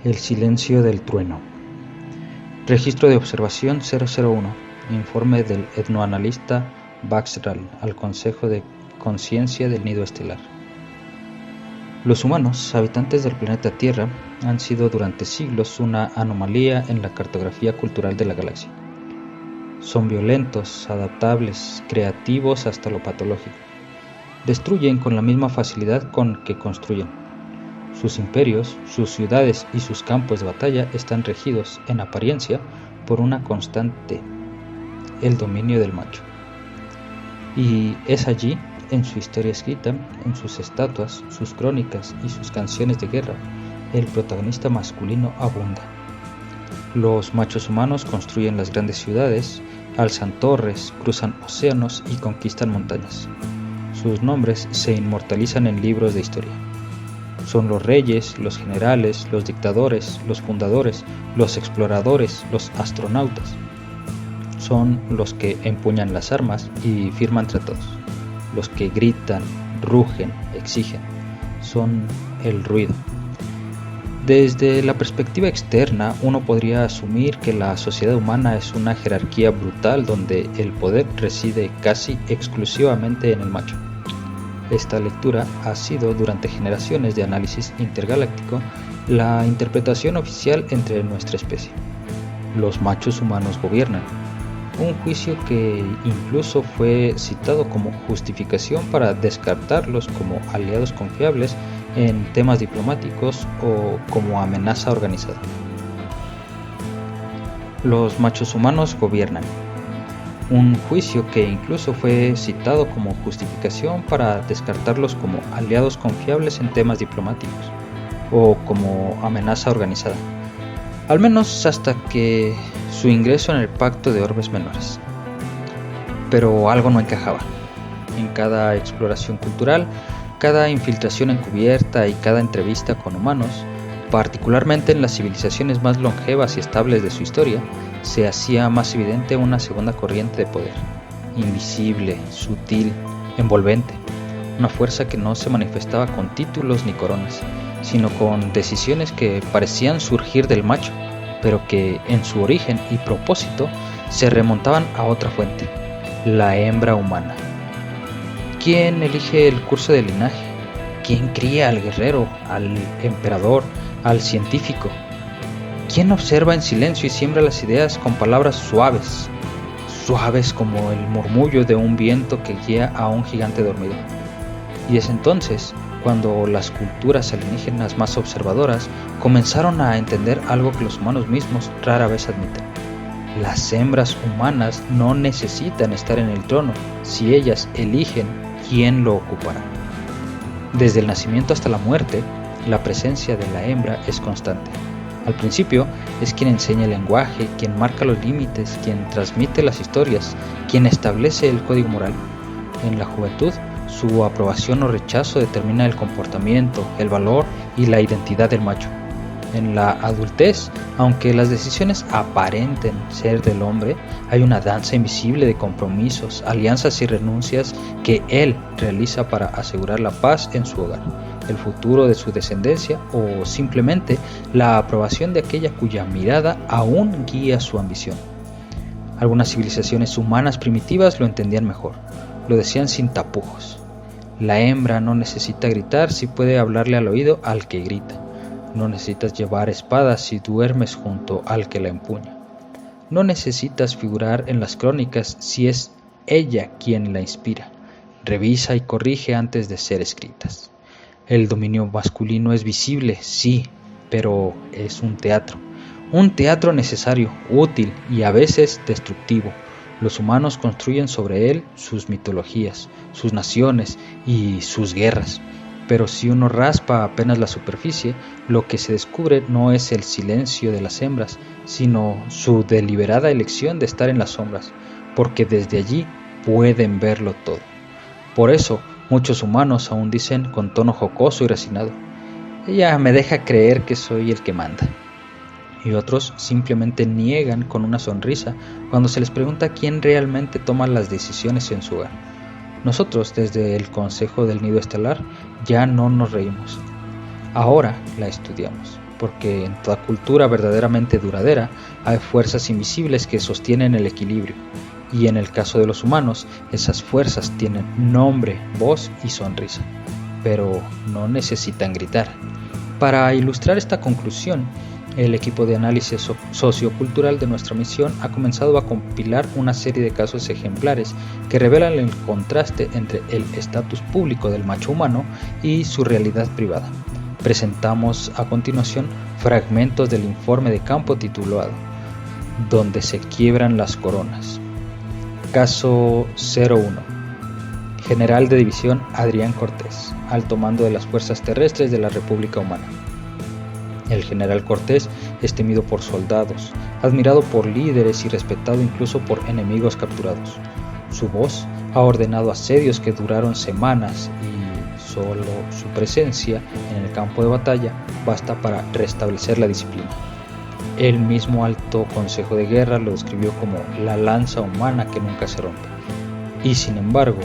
El silencio del trueno. Registro de observación 001. Informe del etnoanalista Baxral al Consejo de Conciencia del Nido Estelar. Los humanos, habitantes del planeta Tierra, han sido durante siglos una anomalía en la cartografía cultural de la galaxia. Son violentos, adaptables, creativos hasta lo patológico. Destruyen con la misma facilidad con que construyen. Sus imperios, sus ciudades y sus campos de batalla están regidos, en apariencia, por una constante: el dominio del macho. Y es allí, en su historia escrita, en sus estatuas, sus crónicas y sus canciones de guerra, el protagonista masculino abunda. Los machos humanos construyen las grandes ciudades, alzan torres, cruzan océanos y conquistan montañas. Sus nombres se inmortalizan en libros de historia. Son los reyes, los generales, los dictadores, los fundadores, los exploradores, los astronautas. Son los que empuñan las armas y firman tratados, los que gritan, rugen, exigen. Son el ruido. Desde la perspectiva externa, uno podría asumir que la sociedad humana es una jerarquía brutal donde el poder reside casi exclusivamente en el macho. Esta lectura ha sido, durante generaciones de análisis intergaláctico, la interpretación oficial entre nuestra especie. Los machos humanos gobiernan. Un juicio que incluso fue citado como justificación para descartarlos como aliados confiables en temas diplomáticos o como amenaza organizada. Los machos humanos gobiernan. Un juicio que incluso fue citado como justificación para descartarlos como aliados confiables en temas diplomáticos o como amenaza organizada, al menos hasta que su ingreso en el Pacto de Orbes Menores. Pero algo no encajaba. En cada exploración cultural, cada infiltración encubierta y cada entrevista con humanos, particularmente en las civilizaciones más longevas y estables de su historia, se hacía más evidente una segunda corriente de poder, invisible, sutil, envolvente, una fuerza que no se manifestaba con títulos ni coronas, sino con decisiones que parecían surgir del macho, pero que en su origen y propósito se remontaban a otra fuente, la hembra humana. ¿Quién elige el curso del linaje? ¿Quién cría al guerrero, al emperador, al científico? ¿Quién observa en silencio y siembra las ideas con palabras suaves, suaves como el murmullo de un viento que guía a un gigante dormido? Y es entonces cuando las culturas alienígenas más observadoras comenzaron a entender algo que los humanos mismos rara vez admiten. Las hembras humanas no necesitan estar en el trono si ellas eligen quién lo ocupará. Desde el nacimiento hasta la muerte, la presencia de la hembra es constante. Al principio es quien enseña el lenguaje, quien marca los límites, quien transmite las historias, quien establece el código moral. En la juventud, su aprobación o rechazo determina el comportamiento, el valor y la identidad del macho. En la adultez, aunque las decisiones aparenten ser del hombre, hay una danza invisible de compromisos, alianzas y renuncias que él realiza para asegurar la paz en su hogar, el futuro de su descendencia o simplemente la aprobación de aquella cuya mirada aún guía su ambición. Algunas civilizaciones humanas primitivas lo entendían mejor, lo decían sin tapujos. La hembra no necesita gritar si puede hablarle al oído al que grita. No necesitas llevar espadas si duermes junto al que la empuña. No necesitas figurar en las crónicas si es ella quien la inspira. Revisa y corrige antes de ser escritas. El dominio masculino es visible, sí, pero es un teatro necesario, útil y a veces destructivo. Los humanos construyen sobre él sus mitologías, sus naciones y sus guerras. Pero si uno raspa apenas la superficie, lo que se descubre no es el silencio de las hembras, sino su deliberada elección de estar en las sombras, porque desde allí pueden verlo todo. Por eso, muchos humanos aún dicen con tono jocoso y resignado: ella me deja creer que soy el que manda. Y otros simplemente niegan con una sonrisa cuando se les pregunta quién realmente toma las decisiones en su hogar. Nosotros, desde el Consejo del Nido Estelar, ya no nos reímos. Ahora la estudiamos. porque en toda cultura verdaderamente duradera hay fuerzas invisibles que sostienen el equilibrio, y en el caso de los humanos, esas fuerzas tienen nombre, voz y sonrisa, pero no necesitan gritar. Para ilustrar esta conclusión, el equipo de análisis sociocultural de nuestra misión ha comenzado a compilar una serie de casos ejemplares que revelan el contraste entre el estatus público del macho humano y su realidad privada. Presentamos a continuación fragmentos del informe de campo titulado "Donde se quiebran las coronas". Caso 01. General de División Adrián Cortés, alto mando de las fuerzas terrestres de la República Humana. El general Cortés es temido por soldados, admirado por líderes y respetado incluso por enemigos capturados. Su voz ha ordenado asedios que duraron semanas y solo su presencia en el campo de batalla basta para restablecer la disciplina. El mismo Alto Consejo de Guerra lo describió como la lanza humana que nunca se rompe. Y sin embargo,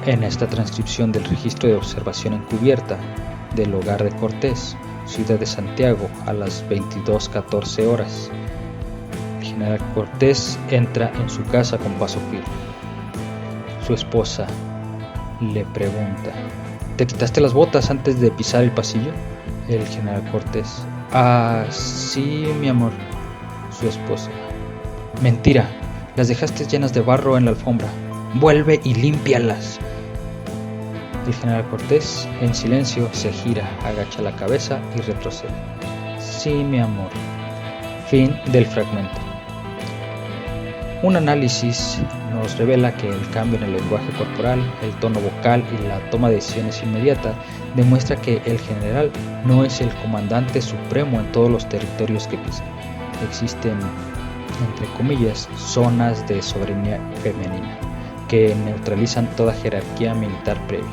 en esta transcripción del registro de observación encubierta del hogar de Cortés, ciudad de Santiago, a las 22:14 horas, el general Cortés entra en su casa con paso firme. Su esposa le pregunta: ¿te quitaste las botas antes de pisar el pasillo? El general Cortés: sí, mi amor. Su esposa: mentira, las dejaste llenas de barro en la alfombra. Vuelve y límpialas. El general Cortés, en silencio, se gira, agacha la cabeza y retrocede. Sí, mi amor. Fin del fragmento. Un análisis nos revela que el cambio en el lenguaje corporal, el tono vocal y la toma de decisiones inmediata demuestra que el general no es el comandante supremo en todos los territorios que pisa. Existen, entre comillas, zonas de soberanía femenina que neutralizan toda jerarquía militar previa.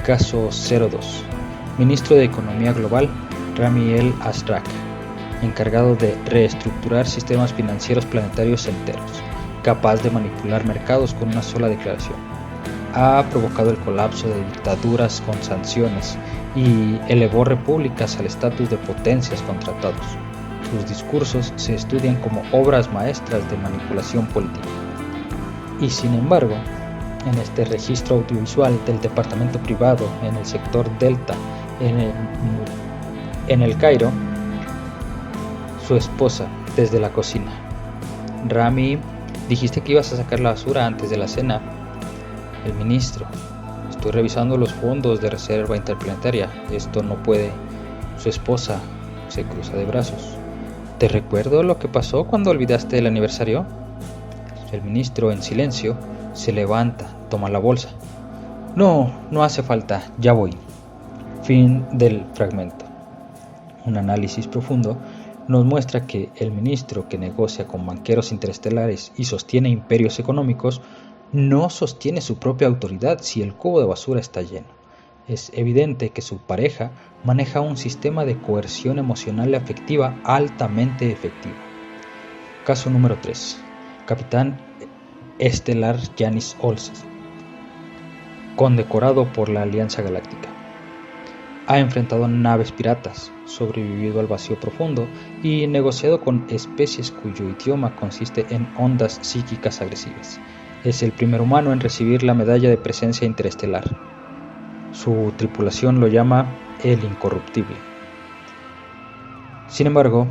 Caso 02. Ministro de Economía Global, Rami El Azraq, encargado de reestructurar sistemas financieros planetarios enteros, capaz de manipular mercados con una sola declaración. Ha provocado el colapso de dictaduras con sanciones y elevó repúblicas al estatus de potencias con tratados. Sus discursos se estudian como obras maestras de manipulación política. Y sin embargo, en este registro audiovisual del departamento privado en el sector Delta, en el Cairo, su esposa desde la cocina: Rami, dijiste que ibas a sacar la basura antes de la cena. El ministro: estoy revisando los fondos de reserva interplanetaria, esto no puede. Su esposa se cruza de brazos: ¿te recuerdo lo que pasó cuando olvidaste el aniversario? El ministro, en silencio, se levanta, toma la bolsa. No hace falta, ya voy. Fin del fragmento. Un análisis profundo nos muestra que el ministro que negocia con banqueros interestelares y sostiene imperios económicos no sostiene su propia autoridad si el cubo de basura está lleno. Es evidente que su pareja maneja un sistema de coerción emocional y afectiva altamente efectivo. Caso número 3. Capitán estelar Yanis Olsen, condecorado por la Alianza Galáctica. Ha enfrentado naves piratas, sobrevivido al vacío profundo y negociado con especies cuyo idioma consiste en ondas psíquicas agresivas. Es el primer humano en recibir la medalla de presencia interestelar. Su tripulación lo llama el Incorruptible. Sin embargo,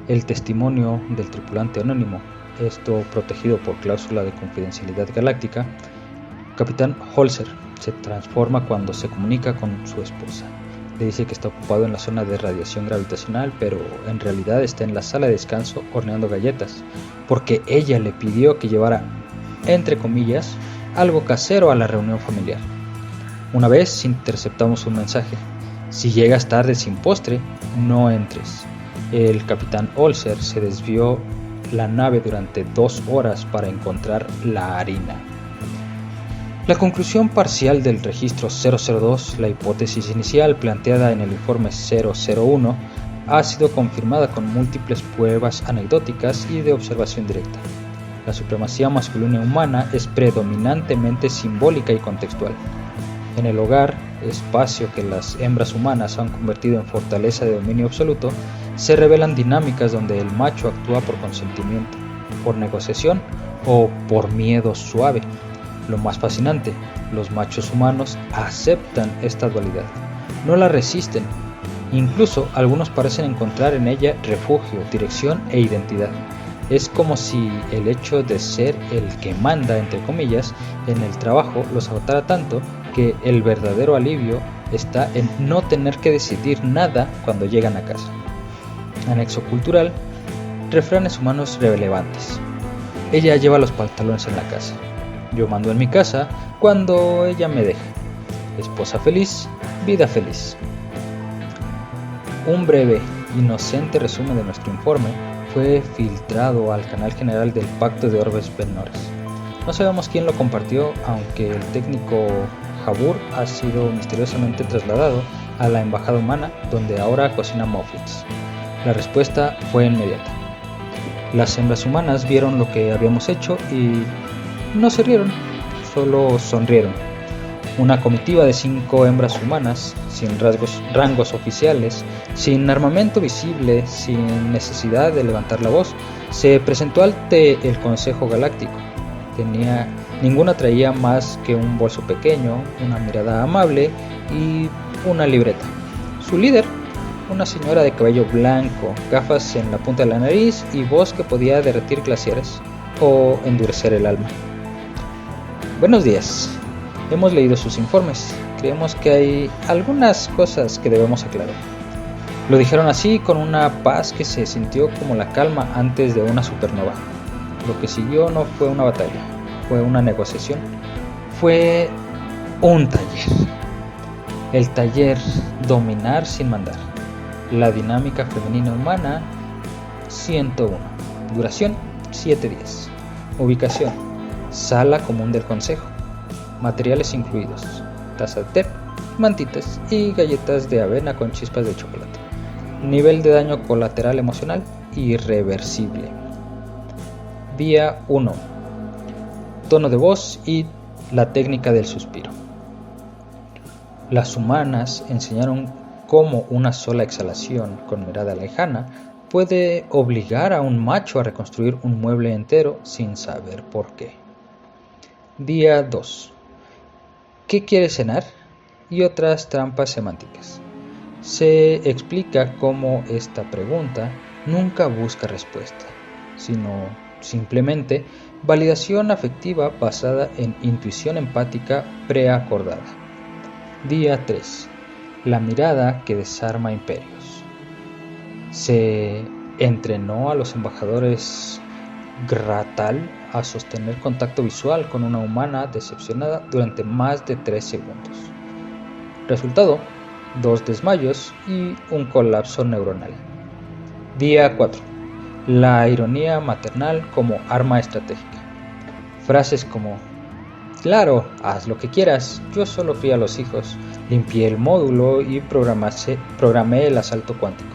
el testimonio del tripulante anónimo, esto protegido por cláusula de confidencialidad galáctica, Capitán Holzer se transforma cuando se comunica con su esposa. Le dice que está ocupado en la zona de radiación gravitacional, pero en realidad está en la sala de descanso horneando galletas, porque ella le pidió que llevara, entre comillas, algo casero a la reunión familiar. Una vez interceptamos un mensaje: si llegas tarde sin postre, no entres. El capitán Holzer se desvió la nave durante 2 horas para encontrar la harina. La conclusión parcial del registro 002, la hipótesis inicial planteada en el informe 001, ha sido confirmada con múltiples pruebas anecdóticas y de observación directa. La supremacía masculina humana es predominantemente simbólica y contextual. En el hogar, espacio que las hembras humanas han convertido en fortaleza de dominio absoluto, se revelan dinámicas donde el macho actúa por consentimiento, por negociación o por miedo suave. Lo más fascinante, los machos humanos aceptan esta dualidad, no la resisten. Incluso algunos parecen encontrar en ella refugio, dirección e identidad. Es como si el hecho de ser el que manda, entre comillas, en el trabajo los agotara tanto que el verdadero alivio está en no tener que decidir nada cuando llegan a casa. Anexo cultural, refranes humanos relevantes. Ella lleva los pantalones en la casa. Yo mando en mi casa cuando ella me deja. Esposa feliz, vida feliz. Un breve, inocente resumen de nuestro informe fue filtrado al canal general del Pacto de Orbes Menores. No sabemos quién lo compartió, aunque el técnico Jabur ha sido misteriosamente trasladado a la embajada humana, donde ahora cocina muffins. La respuesta fue inmediata. Las hembras humanas vieron lo que habíamos hecho y no se rieron, solo sonrieron. Una comitiva de 5 hembras humanas, sin rangos oficiales, sin armamento visible, sin necesidad de levantar la voz, se presentó ante el Consejo Galáctico. Ninguna traía más que un bolso pequeño, una mirada amable y una libreta. Su líder, una señora de cabello blanco, gafas en la punta de la nariz y voz que podía derretir glaciares o endurecer el alma. Buenos días. Hemos leído sus informes. Creemos que hay algunas cosas que debemos aclarar. Lo dijeron así con una paz que se sintió como la calma antes de una supernova. Lo que siguió no fue una batalla, fue una negociación, fue un taller. El taller Dominar sin mandar. La dinámica femenina humana 101. Duración 7 días. Ubicación: sala común del consejo. Materiales incluidos: taza de té, mantitas y galletas de avena con chispas de chocolate. Nivel de daño colateral emocional irreversible. Día 1. Tono de voz y la técnica del suspiro. Las humanas enseñaron cómo una sola exhalación con mirada lejana puede obligar a un macho a reconstruir un mueble entero sin saber por qué. Día 2. ¿Qué quiere cenar? Y otras trampas semánticas. Se explica cómo esta pregunta nunca busca respuesta, sino simplemente validación afectiva basada en intuición empática preacordada. Día 3. La mirada que desarma imperios. Se entrenó a los embajadores Gratal a sostener contacto visual con una humana decepcionada durante más de 3 segundos. Resultado: 2 desmayos y un colapso neuronal. Día 4. La ironía maternal como arma estratégica. Frases como: claro, haz lo que quieras, yo solo fui a los hijos, limpié el módulo y programé el asalto cuántico.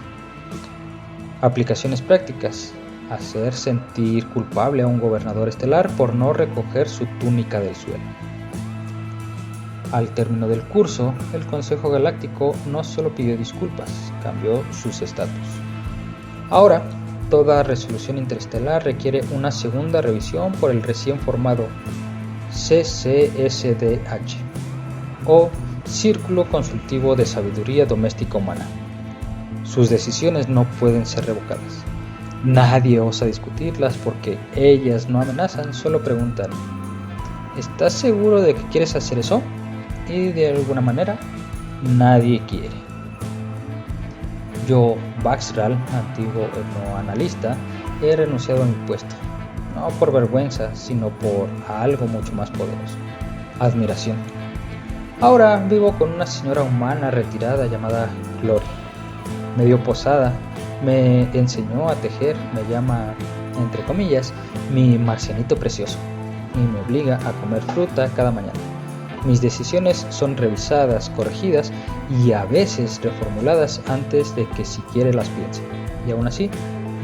Aplicaciones prácticas: hacer sentir culpable a un gobernador estelar por no recoger su túnica del suelo. Al término del curso, el Consejo Galáctico no solo pidió disculpas, cambió sus estatus. Ahora, toda resolución interestelar requiere una segunda revisión por el recién formado CCSDH, o Círculo Consultivo de Sabiduría Doméstica Humana. Sus decisiones no pueden ser revocadas. Nadie osa discutirlas porque ellas no amenazan, solo preguntan: ¿estás seguro de que quieres hacer eso? Y de alguna manera, nadie quiere. Yo, Baxral, antiguo etnoanalista, he renunciado a mi puesto, no por vergüenza, sino por algo mucho más poderoso: admiración. Ahora vivo con una señora humana retirada llamada Glory, medio posada. Me enseñó a tejer, me llama, entre comillas, mi marcianito precioso, y me obliga a comer fruta cada mañana. Mis decisiones son revisadas, corregidas y a veces reformuladas antes de que siquiera las piense. Y aún así,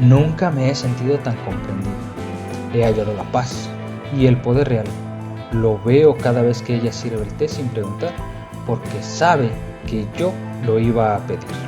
nunca me he sentido tan comprendido. He hallado la paz y el poder real. Lo veo cada vez que ella sirve el té sin preguntar: porque sabe que yo lo iba a pedir.